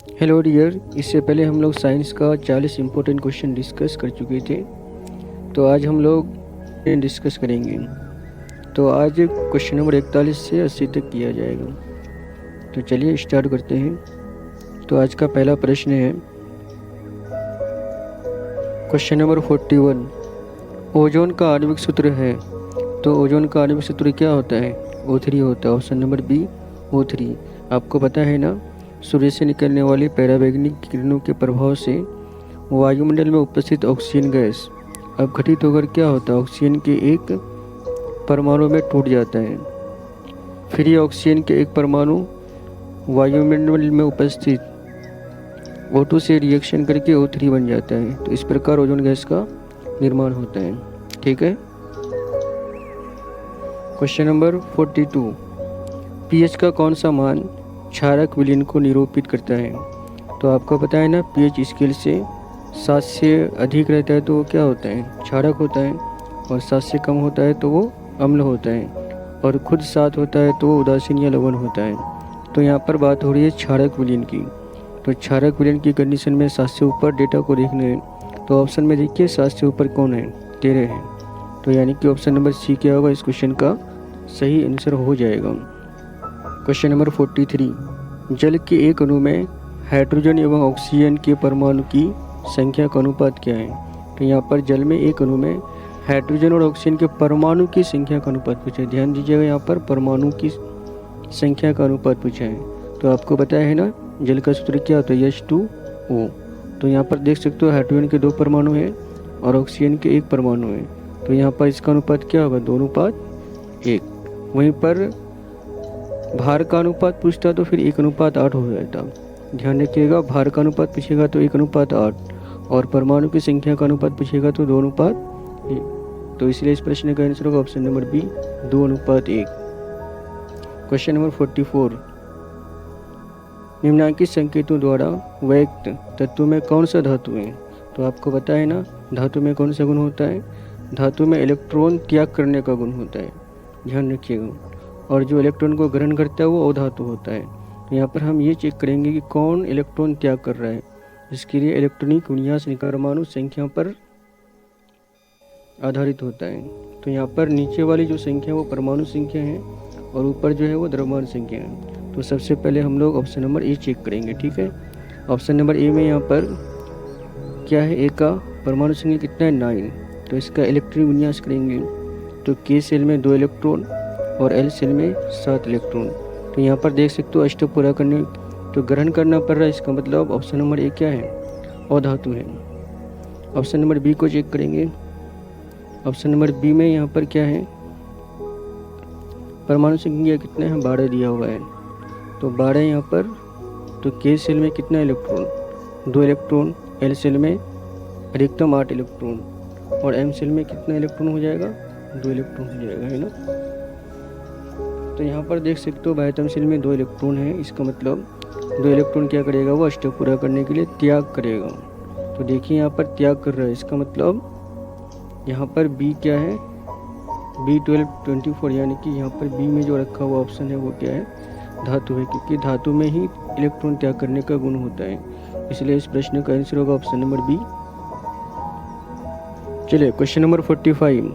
Hello dear, इससे पहले हम लोग साइंस का 40 इम्पोर्टेंट क्वेश्चन डिस्कस कर चुके थे। तो आज हम लोग डिस्कस करेंगे। तो आज क्वेश्चन नंबर 41 से 80 तक किया जाएगा। तो चलिए स्टार्ट करते हैं। तो आज का पहला प्रश्न है क्वेश्चन नंबर 41। ओजोन का आणविक सूत्र है। तो ओजोन का आणविक सूत्र क्या होता है? O3 होता है। Option number B O3। आपको पता है ना, सूर्य से निकलने वाली पराबैंगनी किरणों के प्रभाव से वायुमंडल में उपस्थित ऑक्सीजन गैस अपघटित होकर क्या होता है? ऑक्सीजन के एक परमाणु में टूट जाता है। फिर ये ऑक्सीजन के एक परमाणु वायुमंडल में उपस्थित O2 से रिएक्शन करके O3 बन जाता है। तो इस प्रकार ओजोन गैस का निर्माण होता है। ठीक है। Question number 42। पीएच का कौन सा मान क्षारक विलयन को निरूपित करता है? तो आपको पता है ना, पीएच स्केल से 7 से अधिक रहता है तो वो क्या होता है? क्षारक होता है। और 7 से कम होता है तो वो अम्ल होता है। और खुद 7 होता है तो वो उदासीन या लवण होता है। तो यहाँ पर बात हो रही है क्षारक विलयन की। तो क्षारक विलयन की कंडीशन में 7 से ऊपर डेटा को देखना है। तो ऑप्शन में देखिए 7 से ऊपर कौन है? 13 है। तो यानी कि ऑप्शन नंबर सी क्या होगा? इस क्वेश्चन का सही आंसर हो जाएगा। Question number 43। जल के एक अणु में हाइड्रोजन एवं ऑक्सीजन के परमाणु की संख्या का अनुपात क्या है? तो यहाँ पर जल में एक अणु में हाइड्रोजन और ऑक्सीजन के परमाणु की संख्या का अनुपात पूछा है। ध्यान दीजिएगा, यहाँ पर परमाणु की संख्या का अनुपात पूछा है। तो आपको पता है ना, जल का सूत्र क्या होता है? H2O। तो यहाँ पर देख सकते हो हाइड्रोजन के 2 परमाणु हैं और ऑक्सीजन के 1 परमाणु है। तो यहाँ पर इसका अनुपात क्या होगा? 2:1। वहीं पर भार का अनुपात पूछता तो फिर 1:8 हो जाता। ध्यान रखिएगा, भार का अनुपात पूछेगा तो 1:8 और परमाणु की संख्या का अनुपात पूछेगा तो 2:1। तो इसलिए इस प्रश्न का आंसर होगा option number B, 2:1। Question number 44। निम्नलिखित संकेतों द्वारा व्यक्त तत्व में कौन सा धातु है? तो आपको पता है ना, धातु में कौन सा गुण होता है? धातु में इलेक्ट्रॉन त्याग करने का गुण होता है। ध्यान रखिएगा। और जो इलेक्ट्रॉन को ग्रहण करता है वो अधातु होता है। तो यहाँ पर हम ये चेक करेंगे कि कौन इलेक्ट्रॉन त्याग कर रहा है। इसके लिए इलेक्ट्रॉनिक विन्यास परमाणु संख्या पर आधारित होता है। तो यहाँ पर नीचे वाली जो संख्या वो परमाणु संख्या है और ऊपर जो है वो द्रव्यमान संख्या है। तो सबसे पहले हम लोग ऑप्शन नंबर ए चेक करेंगे। ठीक है। ऑप्शन नंबर ए में यहाँ पर क्या है? ए का परमाणु संख्या कितना है? 9। तो इसका इलेक्ट्रॉनिक विन्यास करेंगे तो के सेल में 2 इलेक्ट्रॉन और एल सेल में 7 इलेक्ट्रॉन। तो यहाँ पर देख सकते हो अष्टक पूरा करने तो ग्रहण करना पड़ रहा है। इसका मतलब ऑप्शन नंबर ए क्या है? अधातु है। ऑप्शन नंबर बी को चेक करेंगे। ऑप्शन नंबर बी में यहाँ पर क्या है? परमाणु संख्या कितना है? 12 दिया हुआ है। तो 12 यहाँ पर। तो के सेल में कितना इलेक्ट्रॉन? 2 इलेक्ट्रॉन। एल सेल में अधिकतम 8 इलेक्ट्रॉन और एम सेल में कितना इलेक्ट्रॉन हो जाएगा? 2 इलेक्ट्रॉन हो जाएगा, है ना। तो यहाँ पर देख सकते हो बाह्यतम सेल में 2 इलेक्ट्रॉन है। इसका मतलब 2 इलेक्ट्रॉन क्या करेगा? वो अष्टक पूरा करने के लिए त्याग करेगा। तो देखिए यहाँ पर त्याग कर रहा है। इसका मतलब यहाँ पर बी क्या है? B12 24। यानी कि यहाँ पर बी में जो रखा हुआ ऑप्शन है वो क्या है? धातु है, क्योंकि धातु में ही इलेक्ट्रॉन त्याग करने का गुण होता है। इसलिए इस प्रश्न का आंसर होगा ऑप्शन नंबर बी। चलिए क्वेश्चन नंबर 45।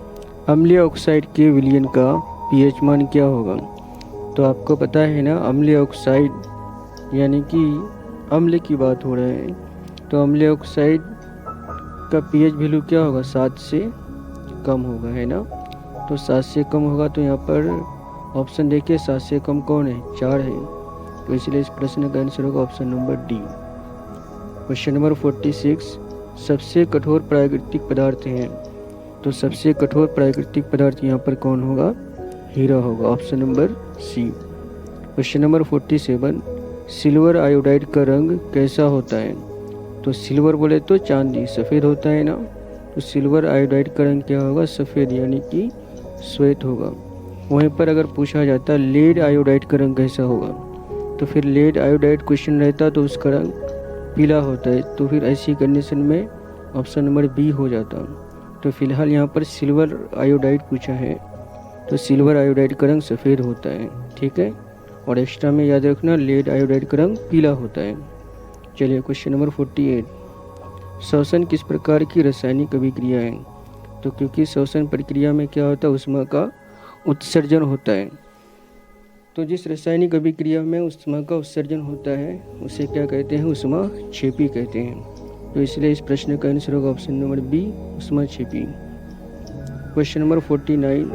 अम्लीय ऑक्साइड के विलयन का पीएच मान क्या होगा? तो आपको पता है ना, अम्लीय ऑक्साइड यानी कि अम्ल की बात हो रहा है। तो अम्लीय ऑक्साइड का पीएच वैल्यू क्या होगा? 7 से कम होगा, है ना। तो 7 से कम होगा। तो यहाँ पर ऑप्शन देखिए 7 से कम कौन है? 4 है। तो इसलिए इस प्रश्न का आंसर होगा option number D. Question number 46। सबसे कठोर प्राकृतिक पदार्थ हैं। तो सबसे कठोर प्राकृतिक पदार्थ यहाँ पर कौन होगा? हीरा होगा। Option number C. Question number 47। Silver iodide का रंग कैसा होता है? तो सिल्वर बोले तो चांदी, सफ़ेद होता है ना। तो सिल्वर आयोडाइड का रंग क्या होगा? सफ़ेद, यानी कि श्वेत होगा। वहीं पर अगर पूछा जाता लेड आयोडाइड का रंग कैसा होगा, तो फिर लेड आयोडाइड क्वेश्चन रहता तो उसका रंग पीला होता है। तो फिर ऐसी कंडीशन में ऑप्शन नंबर बी हो जाता। तो फिलहाल यहाँ पर सिल्वर आयोडाइड पूछा है, तो सिल्वर आयोडाइड का रंग सफ़ेद होता है। ठीक है। और एक्स्ट्रा में याद रखना लेड आयोडाइड का रंग पीला होता है। चलिए क्वेश्चन नंबर 48, श्वसन किस प्रकार की रासायनिक अभिक्रिया है? तो क्योंकि श्वसन प्रक्रिया में क्या होता है, ऊष्मा का उत्सर्जन होता है, तो जिस रासायनिक अभिक्रिया में ऊष्मा का उत्सर्जन होता है उसे क्या कहते हैं, ऊष्मा क्षेपी कहते हैं। तो इसलिए इस प्रश्न का आंसर होगा ऑप्शन नंबर बी, ऊष्मा क्षेपी। क्वेश्चन नंबर 49,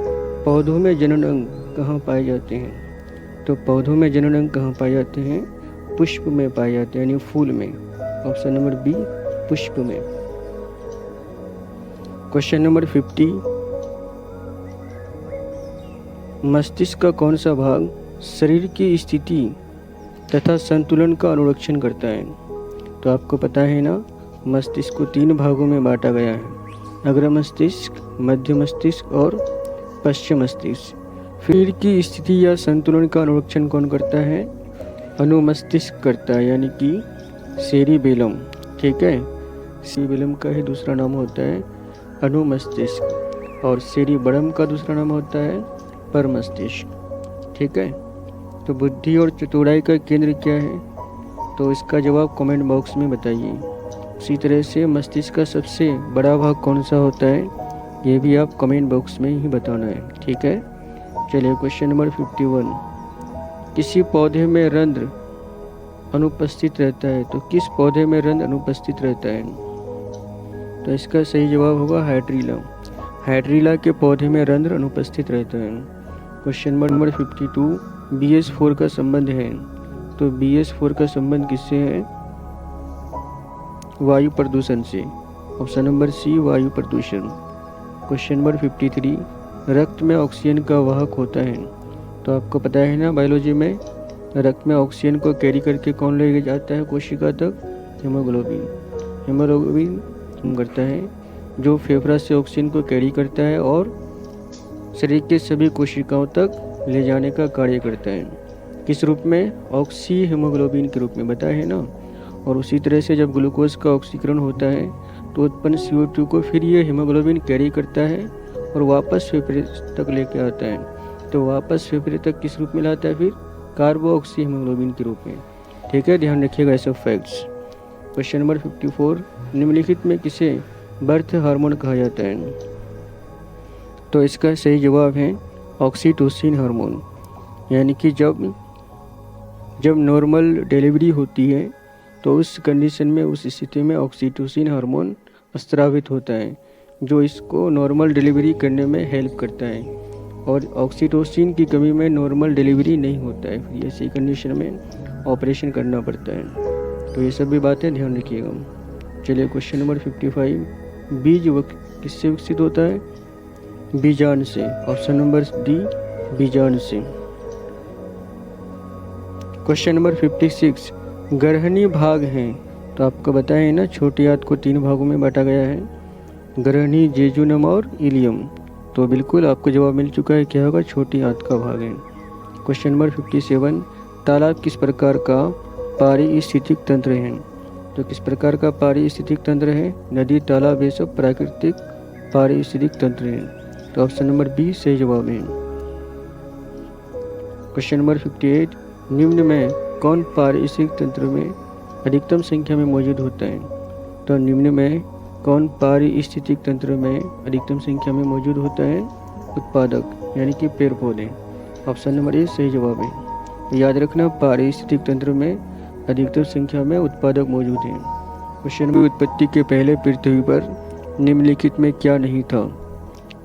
पौधों में जनन अंग कहाँ पाए जाते हैं? तो पौधों में जनन अंग कहाँ पाए जाते हैं, पुष्प में पाए जाते हैं, यानी फूल में। ऑप्शन नंबर बी, पुष्प में। क्वेश्चन नंबर 50, मस्तिष्क का कौन सा भाग शरीर की स्थिति तथा संतुलन का अनुरक्षण करता है? तो आपको पता है ना, मस्तिष्क को 3 भागों में बांटा गया है, अग्र मस्तिष्क, मध्य मस्तिष्क और पश्चिम मस्तिष्क। शरीर की स्थिति या संतुलन का अनुरक्षण कौन करता है? अनुमस्तिष्क करता है, यानी कि सेरिबेलम। ठीक है, सेरिबेलम का ही दूसरा नाम होता है अनुमस्तिष्क, और सेरिबेलम का दूसरा नाम होता है परमस्तिष्क। ठीक है, तो बुद्धि और चतुराई का केंद्र क्या है? तो इसका जवाब कमेंट बॉक्स में बताइए। उसी तरह से मस्तिष्क का सबसे बड़ा भाग कौन सा होता है, ये भी आप कमेंट बॉक्स में ही बताना है। ठीक है, चलिए क्वेश्चन नंबर 51, किसी पौधे में रंध्र अनुपस्थित रहता है? तो किस पौधे में रंध्र अनुपस्थित रहता है? तो इसका सही जवाब होगा हाइड्रीला। हाइड्रीला के पौधे में रंध्र अनुपस्थित रहता है। क्वेश्चन नंबर 52, BS4 का संबंध है? तो BS4 का संबंध किससे है? वायु प्रदूषण से। ऑप्शन नंबर सी, वायु प्रदूषण। क्वेश्चन नंबर 53, रक्त में ऑक्सीजन का वाहक होता है? तो आपको पता है ना, बायोलॉजी में रक्त में ऑक्सीजन को कैरी करके कौन ले जाता है कोशिका तक? हीमोग्लोबिन। हीमोग्लोबिन करता है जो फेफड़ा से ऑक्सीजन को कैरी करता है और शरीर के सभी कोशिकाओं तक ले जाने का कार्य करता है। किस रूप में? ऑक्सी हीमोग्लोबिन के रूप में, बताया है ना। और उसी तरह से जब ग्लूकोज का ऑक्सीकरण होता है तो उत्पन्न CO2 को फिर ये हीमोग्लोबिन कैरी करता है और वापस फेफड़े तक लेके आता है। तो वापस फेफड़े तक किस रूप में लाता है? फिर कार्बो ऑक्सी हीमोग्लोबिन के रूप में। ठीक है, ध्यान रखिएगा ऐसे फैक्ट्स। क्वेश्चन नंबर 54, निम्नलिखित में किसे बर्थ हार्मोन कहा जाता है? तो इसका सही जवाब है ऑक्सीटोसिन हार्मोन। यानी कि जब नॉर्मल डिलीवरी होती है तो उस कंडीशन में, उस स्थिति में ऑक्सीटोसिन हार्मोन स्रावित होता है जो इसको नॉर्मल डिलीवरी करने में हेल्प करता है। और ऑक्सीटोसिन की कमी में नॉर्मल डिलीवरी नहीं होता है, फिर ऐसी कंडीशन में ऑपरेशन करना पड़ता है। तो ये सभी बातें ध्यान रखिएगा। चलिए क्वेश्चन नंबर 55, बीज किससे विकसित होता है? बीजाणु से। ऑप्शन नंबर डी, बीजाणु से। क्वेश्चन नंबर 56, ग्रहणी भाग हैं? तो आपको बताया है ना, छोटी आंत को 3 भागों में बांटा गया है, ग्रहणी, जेजुनम और इलियम। तो बिल्कुल आपको जवाब मिल चुका है, क्या होगा? छोटी आंत का भाग है। क्वेश्चन नंबर 57, तालाब किस प्रकार का पारिस्थितिक तंत्र है? तो किस प्रकार का पारिस्थितिक तंत्र है? नदी, तालाब, ये सब प्राकृतिक पारिस्थितिक तंत्र है। तो ऑप्शन नंबर बी सही जवाब है। क्वेश्चन नंबर 58, निम्न में कौन पारिस्थितिक तंत्र में अधिकतम संख्या में मौजूद होता है? तो निम्न में कौन पारिस्थितिक तंत्र में अधिकतम संख्या में मौजूद होता है? उत्पादक, यानी कि पेड़ पौधे। ऑप्शन नंबर ए सही जवाब है। याद रखना, पारिस्थितिक तंत्र में अधिकतम संख्या में उत्पादक मौजूद हैं। क्वेश्चन नंबर, उत्पत्ति के पहले पृथ्वी पर निम्नलिखित में क्या नहीं था?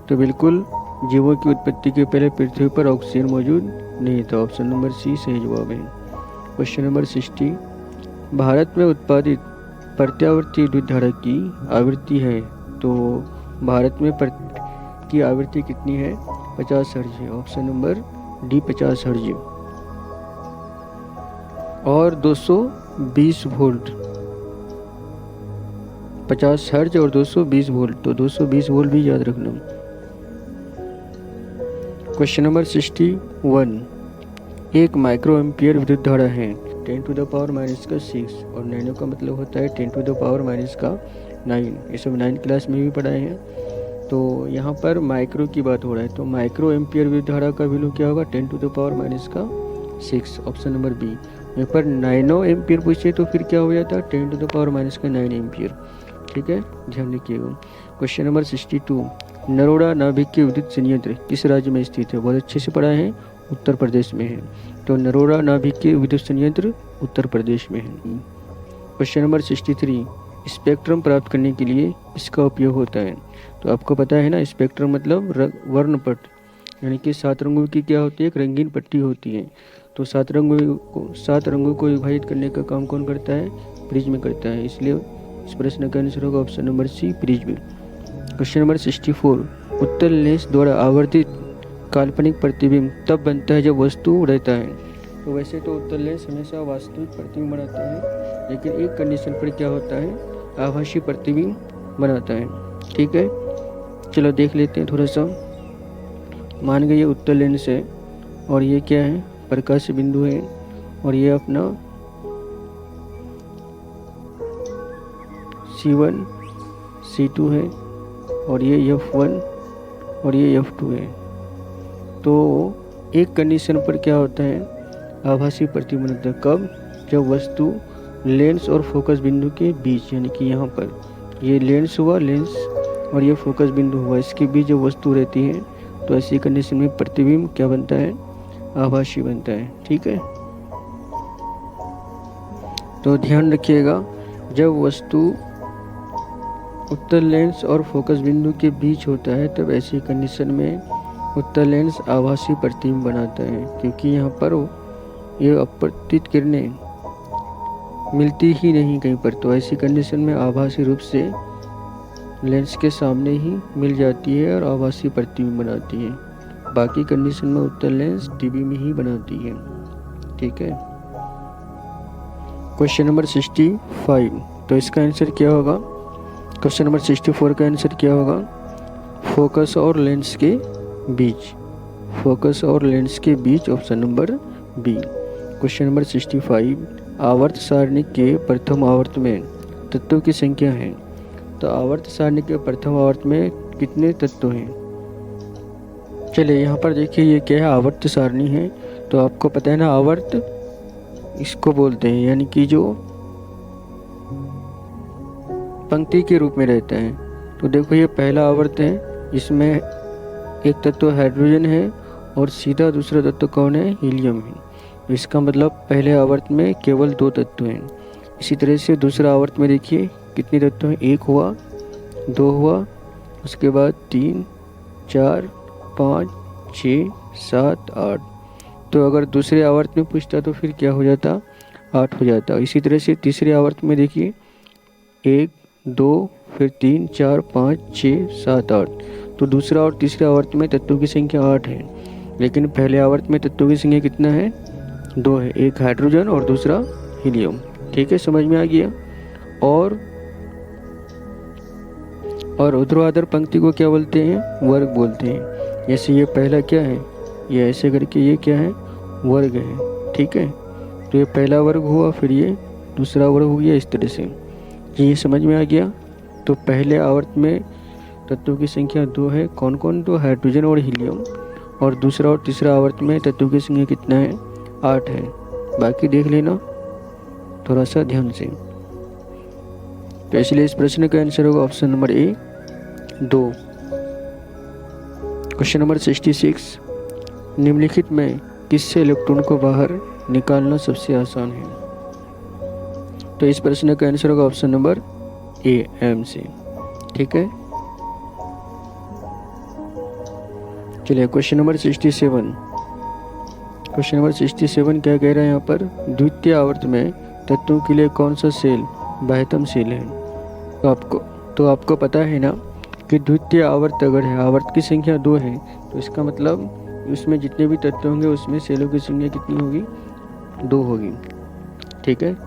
तो बिल्कुल जीवों की उत्पत्ति के पहले पृथ्वी पर ऑक्सीजन मौजूद नहीं था। ऑप्शन नंबर सी सही जवाब है। क्वेश्चन नंबर 60, भारत में उत्पादित प्रत्यावर्ती विद्युत धारा की आवृत्ति है? तो भारत में की आवृत्ति कितनी है? 50 हर्ट्ज है। Option number D 50 hertz. और 220 वोल्ट, 50 हर्ट्ज और 220 वोल्ट, तो 220 वोल्ट भी याद रखना। क्वेश्चन नंबर 61, एक माइक्रो एम्पियर विद्युत धारा है 10⁻⁻⁶ और नैनो का मतलब होता है 10⁻⁻⁹। ये सब 9 क्लास में भी पढ़ाए हैं। तो यहाँ पर माइक्रो की बात हो रहा है, तो माइक्रो एम्पियर विद्युत धारा का वैल्यू क्या होगा? 10⁻⁻⁶। Option number B. यहाँ पर 9 एम्पियर पूछे तो फिर क्या हो जाता, 10⁻⁻9 एम्पियर। ठीक है, ध्यान रखिएगा। क्वेश्चन नंबर 62, नरोड़ा नाभिक के विद्युत संयंत्र किस राज्य में स्थित है? बहुत अच्छे से पढ़ा है, उत्तर प्रदेश में है। तो नरोड़ा नाभिक के विद्युत संयंत्र उत्तर प्रदेश में है। क्वेश्चन नंबर 63, स्पेक्ट्रम प्राप्त करने के लिए इसका उपयोग होता है। तो आपको पता है ना, स्पेक्ट्रम मतलब वर्णपट, यानी कि 7 रंगों की क्या होती है, एक रंगीन पट्टी होती है। तो 7 रंगों को विभाजित करने का काम कौन करता है? प्रिज्म करता है। इसलिए इस प्रश्न का आंसर होगा option number C, prism. Question number 64, उत्तल लेंस द्वारा आवर्धित काल्पनिक प्रतिबिंब तब बनता है जब वस्तु रहता है। तो वैसे तो उत्तल लेंस हमेशा वास्तविक प्रतिबिंब बनाता है, लेकिन एक कंडीशन पर क्या होता है, आभासी प्रतिबिंब बनाता है। ठीक है, चलो देख लेते हैं थोड़ा सा। मान गए ये उत्तल लेंस है और ये क्या है, प्रकाश बिंदु है, और ये अपना C1 C2 है, और ये F1 और ये F2 है। तो एक कंडीशन पर क्या होता है, आभासी प्रतिबिंब बनता है। कब? जब वस्तु लेंस और फोकस बिंदु के बीच, यानी कि यहाँ पर ये लेंस हुआ, लेंस और ये फोकस बिंदु हुआ, इसके बीच जब वस्तु रहती है तो ऐसी कंडीशन में प्रतिबिंब क्या बनता है, आभासी बनता है। ठीक है, तो ध्यान रखिएगा, जब वस्तु उत्तल लेंस और फोकस बिंदु के बीच होता है तब ऐसी कंडीशन में उत्तल लेंस आभासी प्रतिबिंब बनाता है, क्योंकि यहाँ पर ये अपवर्तित किरणें मिलती ही नहीं कहीं पर। तो ऐसी कंडीशन में आभासी रूप से लेंस के सामने ही मिल जाती है और आभासी प्रतिबिंब बनाती है। बाकी कंडीशन में उत्तल लेंस टीवी में ही बनाती है। ठीक है, क्वेश्चन नंबर 65, तो इसका आंसर क्या होगा? क्वेश्चन नंबर 64 का आंसर क्या होगा? फोकस और लेंस के बीच, फोकस और लेंस के बीच, option number B. Question number 65, आवर्त सारणी के प्रथम आवर्त में तत्वों की संख्या है। तो आवर्त सारणी के प्रथम आवर्त में कितने तत्व हैं? चलिए यहाँ पर देखिए, ये क्या है, आवर्त सारणी है। तो आपको पता है ना, आवर्त इसको बोलते हैं, यानी कि जो पंक्ति के रूप में रहता है। तो देखो ये पहला आवर्त है, इसमें एक तत्व हाइड्रोजन है और सीधा दूसरा तत्व कौन है, हीलियम है। इसका मतलब पहले आवर्त में केवल 2 तत्व हैं। इसी तरह से दूसरा आवर्त में देखिए कितने तत्व हैं, 1 हुआ, 2 हुआ, उसके बाद 3, 4, 5, 6, 7, 8। तो अगर दूसरे आवर्त में पूछता तो फिर क्या हो जाता, 8 हो जाता। इसी तरह से तीसरे आवर्त में देखिए 1, 2, फिर 3, 4, 5, 6, 7, 8। तो दूसरा और तीसरे आवर्त में तत्वों की संख्या 8 है, लेकिन पहले आवर्त में तत्वों की संख्या कितना है, 2 है, एक हाइड्रोजन और दूसरा हीलियम। ठीक है, समझ में आ गया। और ऊर्ध्वाधर पंक्ति को क्या बोलते हैं, वर्ग बोलते हैं। जैसे ये पहला क्या है, ये ऐसे करके ये क्या है, वर्ग है। ठीक है, तो ये पहला वर्ग हुआ, फिर ये दूसरा वर्ग हो गया, इस तरह से। ये समझ में आ गया। तो पहले आवर्त में तत्वों की संख्या 2 है, कौन कौन, तो हाइड्रोजन और हीलियम। और दूसरा और तीसरा आवर्त में तत्वों की संख्या कितना है, 8 है। बाकी देख लेना थोड़ा सा ध्यान से। तो इसलिए इस प्रश्न का आंसर होगा option number A, 2। Question number 66, निम्नलिखित में किससे इलेक्ट्रॉन को बाहर निकालना सबसे आसान है? तो इस प्रश्न का आंसर होगा ऑप्शन नंबर ए, एम से। ठीक है, चलिए क्वेश्चन नंबर 67। क्वेश्चन नंबर 67 क्या कह रहा है यहाँ पर, द्वितीय आवर्त में तत्वों के लिए कौन सा सेल बाह्यतम सेल है? तो आपको पता है ना कि द्वितीय आवर्त अगर है, आवर्त की संख्या 2 है, तो इसका मतलब उसमें जितने भी तत्व होंगे उसमें सेलों की संख्या कितनी होगी, 2 होगी। ठीक है,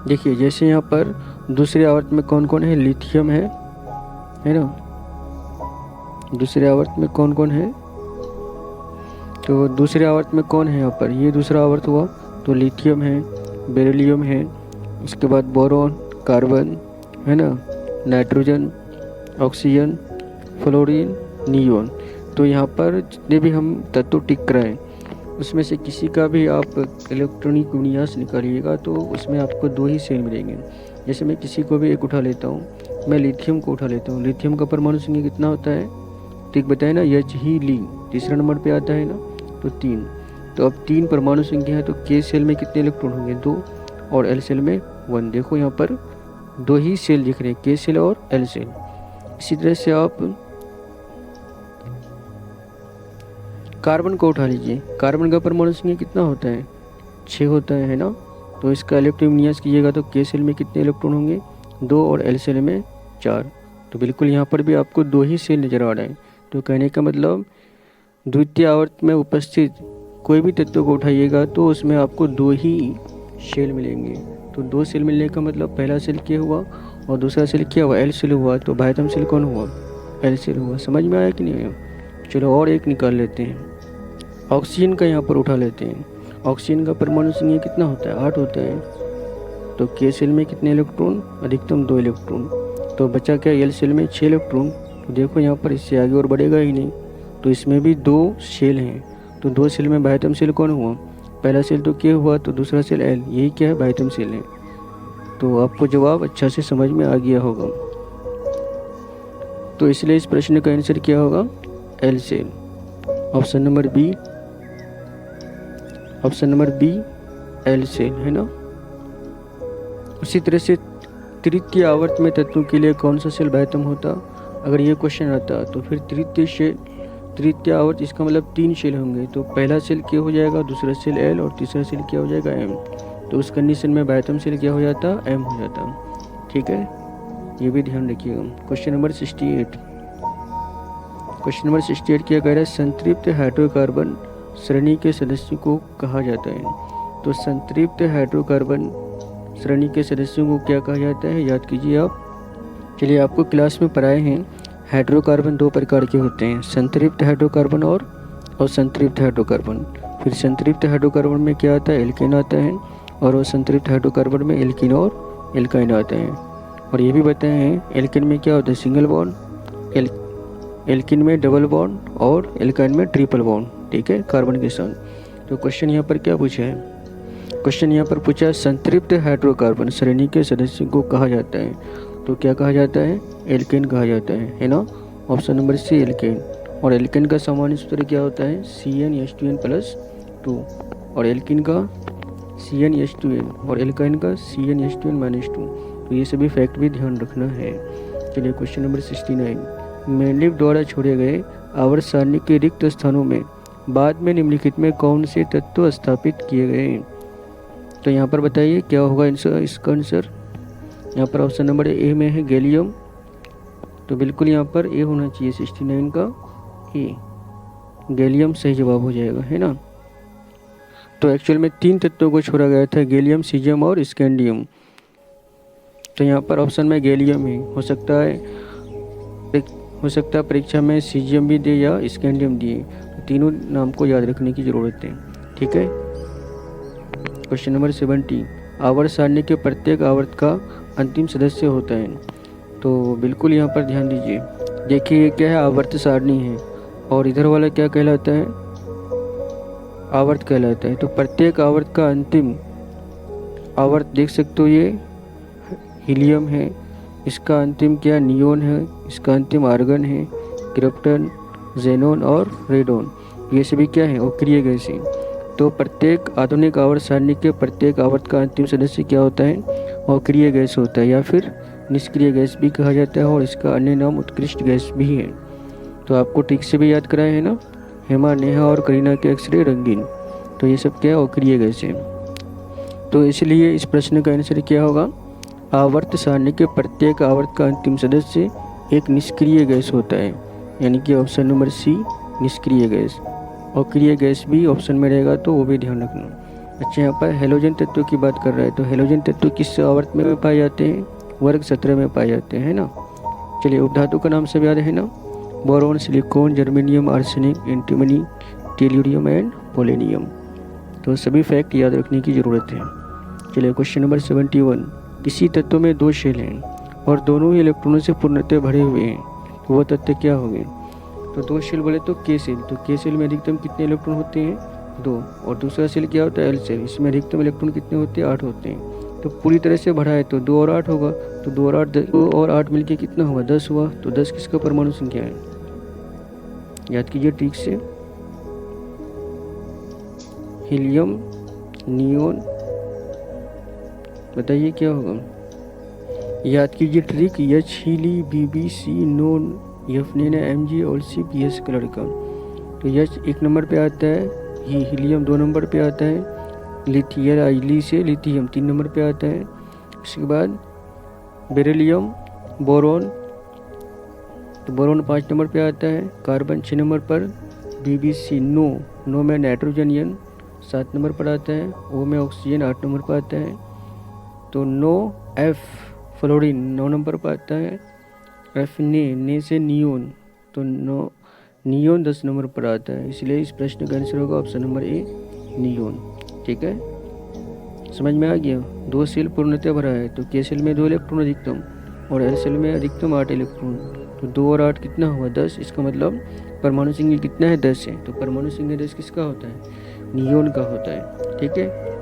देखिए जैसे यहाँ पर दूसरे आवर्त में कौन कौन है, लिथियम है ना। दूसरे आवर्त में कौन कौन है, तो दूसरे आवर्त में कौन है यहाँ पर, ये दूसरा आवर्त हुआ, तो लिथियम है, बेरिलियम है, उसके बाद बोरॉन, कार्बन है ना, नाइट्रोजन, ऑक्सीजन, फ्लोरीन, नियोन। तो यहाँ पर जितने भी हम तत्व टिक कराएं उसमें से किसी का भी आप इलेक्ट्रॉनिक विन्यास निकालिएगा तो उसमें आपको 2 ही सेल मिलेंगे। जैसे मैं किसी को भी एक उठा लेता हूँ, मैं लिथियम को उठा लेता हूँ, लिथियम का परमाणु संख्या कितना होता है? ठीक बताए ना, एच ही ली तीसरा नंबर पे आता है ना, तो 3। तो अब 3 परमाणु संख्या है, तो के सेल में कितने इलेक्ट्रॉन होंगे? 2, और एल सेल में 1। देखो यहाँ पर 2 ही सेल दिख रहे हैं, के सेल और एल सेल। इसी तरह से आप कार्बन को उठा लीजिए, कार्बन का परमाणु संख्या कितना होता है? 6 होता है ना। तो इसका इलेक्ट्रॉन विन्यास कीजिएगा तो के सेल में कितने इलेक्ट्रॉन होंगे? 2, और एल सेल में 4। तो बिल्कुल यहाँ पर भी आपको 2 ही सेल नजर आ रहे हैं। तो कहने का मतलब द्वितीय आवर्त में उपस्थित कोई भी तत्व को उठाइएगा तो उसमें आपको 2 ही सेल मिलेंगे। तो 2 सेल मिलने का मतलब पहला सेल क्या हुआ और दूसरा सेल क्या हुआ? एल सेल हुआ। तो बाह्यतम सेल कौन हुआ? एल सेल हुआ। समझ में आया कि नहीं आया? चलो और एक निकाल लेते हैं, ऑक्सीजन का यहाँ पर उठा लेते हैं। ऑक्सीजन का परमाणु संख्या कितना होता है? 8 होता है। तो के सेल में कितने इलेक्ट्रॉन? अधिकतम 2 इलेक्ट्रॉन। तो बचा क्या? एल सेल में 6 इलेक्ट्रॉन। तो देखो यहाँ पर इससे आगे और बढ़ेगा ही नहीं, तो इसमें भी 2 सेल हैं। तो 2 सेल में बाह्यतम सेल कौन हुआ? पहला सेल तो के हुआ, तो दूसरा सेल एल, यही क्या है? बाह्यतम सेल है। तो आपको जवाब अच्छा से समझ में आ गया होगा। तो इसलिए इस प्रश्न का आंसर क्या होगा? L cell. Option number B, option number B L cell है ना। उसी तरह से तृतीय आवर्त में तत्वों के लिए कौन सा सेल बाह्यतम होता? अगर ये क्वेश्चन आता तो फिर तृतीय आवर्त, इसका मतलब 3 सेल होंगे। तो पहला सेल क्या हो जाएगा, दूसरा सेल एल, और तीसरा सेल क्या हो जाएगा? एम। तो उस कंडीशन में बाह्यतम सेल क्या हो जाता? एम हो जाता। ठीक है, ये भी ध्यान रखिएगा। क्वेश्चन नंबर 68, क्वेश्चन नंबर 68 क्या कह रहा है? संतृप्त हाइड्रोकार्बन श्रेणी के सदस्यों को कहा जाता है। तो संतृप्त हाइड्रोकार्बन श्रेणी के सदस्यों को क्या कहा जाता है? याद कीजिए आप। चलिए, आपको क्लास में पढ़ाए हैं हाइड्रोकार्बन 2 प्रकार के होते हैं, संतृप्त हाइड्रोकार्बन और असंतृप्त हाइड्रोकार्बन। फिर संतृप्त हाइड्रोकार्बन में क्या आता है? एल्केन आता है, और असंतृप्त हाइड्रोकार्बन में एल्कीन और एल्काइन आते हैं। और ये भी बताए हैं एल्केन में क्या होता है? सिंगल बॉन्ड, एल्कीन में डबल बॉन्ड, और एल्काइन में ट्रिपल बॉन्ड। ठीक है, कार्बन के साथ। तो क्वेश्चन यहाँ पर क्या पूछा है? क्वेश्चन यहाँ पर पूछा संतृप्त हाइड्रोकार्बन श्रेणी के सदस्यों को कहा जाता है। तो क्या कहा जाता है? एल्केन कहा जाता है ना। Option number C alkane. और एल्केन का सामान्य सूत्र क्या होता है? CnH2n+2, और एल्कीन का CnH2n, और एल्काइन का CnH2n-2। तो ये सभी फैक्ट भी ध्यान रखना है। चलिए, क्वेश्चन नंबर 69, मेंडेलिव द्वारा छोड़े गए आवर्त सारणी के रिक्त स्थानों में बाद में निम्नलिखित में कौन से तत्व स्थापित किए गए? तो यहाँ पर बताइए क्या होगा इसका आंसर। यहाँ पर ऑप्शन नंबर ए में है गैलियम। तो बिल्कुल यहाँ पर ए होना चाहिए, 69 का ए, गैलियम सही जवाब हो जाएगा, है ना। तो एक्चुअल में 3 तत्वों को छोड़ा गया था, गैलियम, सीजियम और स्कैंडियम। तो यहाँ पर ऑप्शन में गैलियम ही हो सकता है परीक्षा में सीजियम भी दे या स्कैंडियम दिए। तो तीनों नाम को याद रखने की ज़रूरत है। ठीक है, क्वेश्चन नंबर 70, आवर्त सारणी के प्रत्येक आवर्त का अंतिम सदस्य होता है। तो बिल्कुल यहाँ पर ध्यान दीजिए। देखिए ये क्या है? आवर्त सारणी है, और इधर वाला क्या कहलाता है? आवर्त कहलाता है। तो प्रत्येक आवर्त का अंतिम आवर्त देख सकते हो, ये हीलियम है, इसका अंतिम क्या? नियोन है, इसका अंतिम आर्गन है, क्रिप्टन, जेनोन और रेडोन। ये सभी क्या है? अक्रिय गैस है। तो प्रत्येक आधुनिक आवर्त सारणी के प्रत्येक आवर्त का अंतिम सदस्य क्या होता है? अक्रिय गैस होता है, या फिर निष्क्रिय गैस भी कहा जाता है, और इसका अन्य नाम उत्कृष्ट गैस भी है। तो आपको ठीक से भी याद कराए है ना, हेमा, नेहा और करीना के एक्सरे रंगीन। तो ये सब क्या है? अक्रिय गैस है। तो इसलिए इस प्रश्न का आंसर क्या होगा? आवर्त सारणी के प्रत्येक आवर्त का अंतिम सदस्य एक निष्क्रिय गैस होता है, यानी कि ऑप्शन नंबर सी निष्क्रिय गैस। अक्रिय गैस भी ऑप्शन में रहेगा, तो वो भी ध्यान रखना। अच्छा, यहाँ पर हेलोजन तत्व की बात कर रहा है। तो हेलोजन तत्व किस आवर्त में पाए जाते हैं? वर्ग 17 में पाए जाते हैं ना। चलिए, उपधातु का नाम सब याद है ना? Boron, silicon, germanium, arsenic, antimony, tellurium and polonium. तो सभी फैक्ट याद रखने की ज़रूरत है। चलिए, क्वेश्चन नंबर 71, किसी तत्व में 2 शेल हैं और दोनों ही इलेक्ट्रॉनों से पूर्णतः भरे हुए हैं, तो वह तत्व क्या होंगे? तो 2 शेल बोले तो के सेल। तो के सेल में अधिकतम कितने इलेक्ट्रॉन होते हैं? 2, और दूसरा सेल क्या होता है एल सेल, इसमें अधिकतम इलेक्ट्रॉन कितने होते हैं 8 होते हैं। तो पूरी तरह से बढ़ाए तो 2 और 8 होगा, तो 2 और 8 मिलके कितना हुआ 10 हुआ। तो 10 किसका परमाणु संख्या है, याद कीजिए ठीक से। हीलियम, नियोन, बताइए क्या होगा, याद कीजिए ट्रिक। एच हीली, बीबी, सी नोन, एफ नैना, एम जी और सी पी एस कलर का। तो एच 1 नंबर पे आता है, हीलियम 2 नंबर पे आता है, लिथियम ली से लिथियम 3 नंबर पे आता है। उसके बाद बेरिलियम, बोरॉन, तो बोरॉन 5 नंबर पे आता है, कार्बन 6 नंबर पर, BBC नो में नाइट्रोजन 7 नंबर पर आता है, ओ में ऑक्सीजन 8 नंबर पर आता है। तो नो एफ फ्लोरीन 9 नंबर पर आता है, एफ ने से नियोन, तो नियोन 10 नंबर पर आता है। इसलिए इस प्रश्न का आंसर होगा ऑप्शन नंबर ए नियोन। ठीक है, समझ में आ गया। 2 सेल पूर्णतः भरा है, तो के सेल में 2 इलेक्ट्रॉन अधिकतम और एल सेल में अधिकतम 8 इलेक्ट्रॉन। तो 2 और 8 कितना हुआ 10, इसका मतलब परमाणु संख्या कितना है 10 है। तो परमाणु संख्या 10 किसका होता है, नियोन का होता है। ठीक है,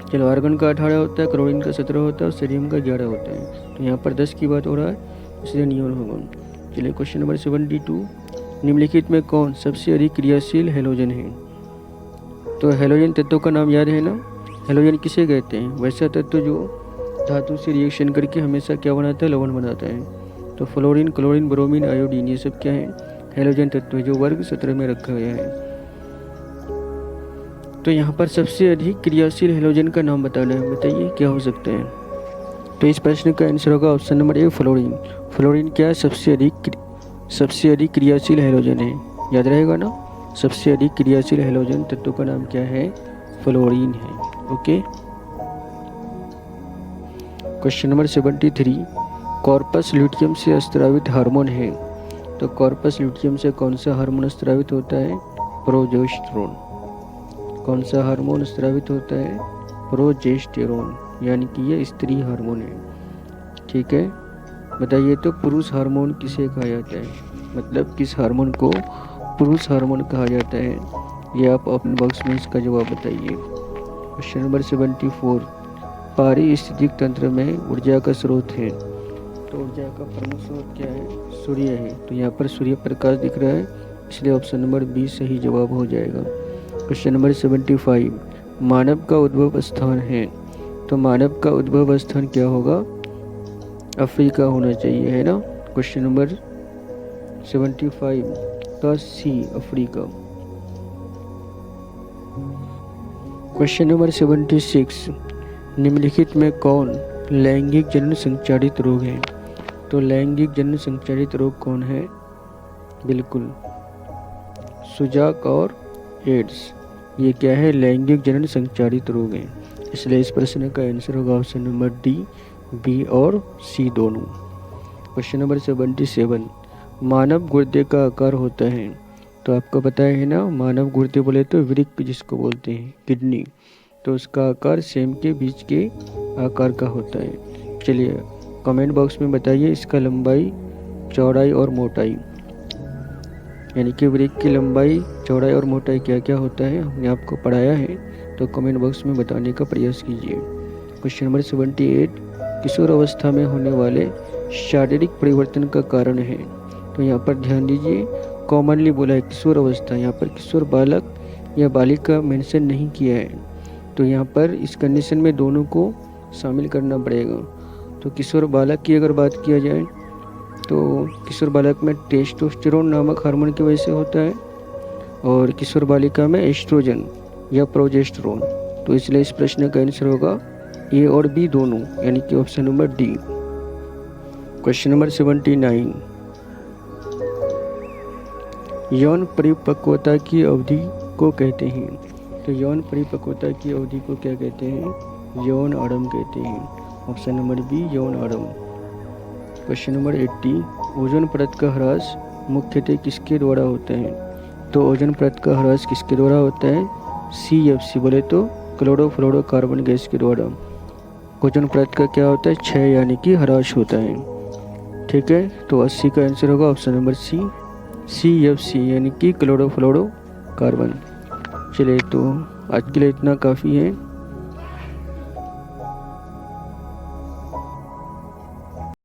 चलो आर्गन का 18 होता है, क्लोरीन का 17 होता है और सोडियम का 11 होता है। तो यहाँ पर 10 की बात हो रहा है, इसलिए नियोन होगा। चलिए क्वेश्चन नंबर 72, निम्नलिखित में कौन सबसे अधिक क्रियाशील हैलोजन है। तो हैलोजन तत्वों का नाम याद है ना, हैलोजन किसे कहते हैं, वैसा तत्व जो धातु से रिएक्शन करके हमेशा क्या बनाता है, लवण बनाता है। तो फ्लोरीन, क्लोरीन, ब्रोमीन, आयोडीन, ये सब क्या है, हैलोजन तत्व है, जो वर्ग 17 में रखा गया है। तो यहाँ पर सबसे अधिक क्रियाशील हैलोजन का नाम बताना है, बताइए क्या हो सकता है। तो इस प्रश्न का आंसर होगा option number A fluorine. Fluorine क्या सबसे अधिक क्रियाशील हैलोजन है, याद रहेगा ना। सबसे अधिक क्रियाशील हैलोजन तत्व का नाम क्या है, फ्लोरीन है। Okay, question number 73, corpus luteum से स्रावित हार्मोन है। तो कॉर्पस ल्यूटियम से कौन सा हार्मोन स्रावित होता है, प्रोजेस्टेरोन। कौन सा हार्मोन स्रावित होता है, प्रोजेस्टेरोन, यानी कि ये स्त्री हार्मोन है। ठीक है, बताइए तो पुरुष हार्मोन किसे कहा जाता है, मतलब किस हार्मोन को पुरुष हार्मोन कहा जाता है, ये आप अपने बॉक्स में इसका जवाब बताइए। क्वेश्चन नंबर 74, पारिस्थितिक तंत्र में ऊर्जा का स्रोत है। तो ऊर्जा का प्रमुख स्रोत क्या है, सूर्य है। तो यहाँ पर सूर्य प्रकाश दिख रहा है, इसलिए ऑप्शन नंबर बी सही जवाब हो जाएगा। क्वेश्चन नंबर 75, मानव का उद्भव स्थान है। तो मानव का उद्भव स्थान क्या होगा, अफ्रीका होना चाहिए, है ना। क्वेश्चन नंबर 75 का सी, अफ्रीका। क्वेश्चन नंबर 76, निम्नलिखित में कौन लैंगिक जनन संचारित रोग है। तो लैंगिक जनन संचारित रोग कौन है, बिल्कुल सुजाक और एड्स, ये क्या है, लैंगिक जनन संचारित रोग है। इसलिए इस प्रश्न का आंसर होगा ऑप्शन नंबर डी, बी और सी दोनों। क्वेश्चन नंबर 77, मानव गुर्दे का आकार होता है। तो आपको पता है ना, मानव गुर्दे बोले तो वृक्क जिसको बोलते हैं, किडनी, तो उसका आकार सेम के बीच के आकार का होता है। चलिए कमेंट बॉक्स में बताइए इसका लंबाई, चौड़ाई और मोटाई, यानी कि वृक्क की लंबाई, चौड़ाई और मोटाई क्या क्या होता है, हमने आपको पढ़ाया है, तो कमेंट बॉक्स में बताने का प्रयास कीजिए। क्वेश्चन नंबर 78, किशोर अवस्था में होने वाले शारीरिक परिवर्तन का कारण है। तो यहाँ पर ध्यान दीजिए, कॉमनली बोला है किशोर अवस्था, यहाँ पर किशोर बालक या बालिका मेंशन नहीं किया है। तो यहाँ पर इस कंडीशन में दोनों को शामिल करना पड़ेगा। तो किशोर बालक की अगर बात किया जाए तो किशोर बालक में टेस्टोस्टेरोन नामक हार्मोन की वजह से होता है, और किशोर बालिका में एस्ट्रोजन या प्रोजेस्टेरोन। तो इसलिए इस प्रश्न का आंसर होगा ए और बी दोनों, यानी कि option number D. Question number 79, यौन परिपक्वता की अवधि को कहते हैं। तो यौन परिपक्वता की अवधि को क्या कहते हैं, यौन आरंभ कहते हैं। ऑप्शन नंबर बी, यौन आरंभ। क्वेश्चन नंबर 80, ओजोन परत का ह्रास मुख्यतः किसके द्वारा होता है। तो ओजोन परत का ह्रास किसके द्वारा होता है, CFC बोले तो क्लोरोफ्लोरोकार्बन गैस के द्वारा। ओजोन परत का क्या होता है, क्षय यानी कि ह्रास होता है। ठीक है, तो 80 का आंसर होगा ऑप्शन नंबर सी, CFC यानी कि क्लोरोफ्लोरो कार्बन। चलिए तो आज के लिए इतना काफ़ी है।